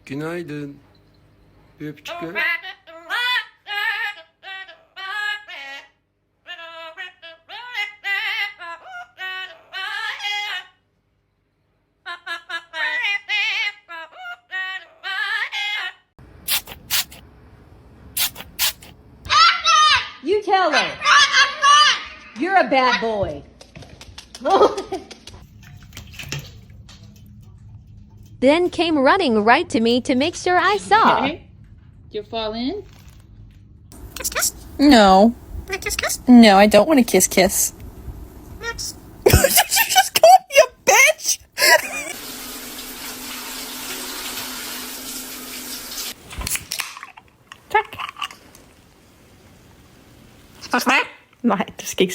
Günaydın. Bir öpücük ver. You tell her. You're a bad boy. Then came running right to me to make sure I saw. Okay. Did you fall in? No. No, I don't want to kiss kiss. Did you just call me a bitch? Check. Nej, det skal ikke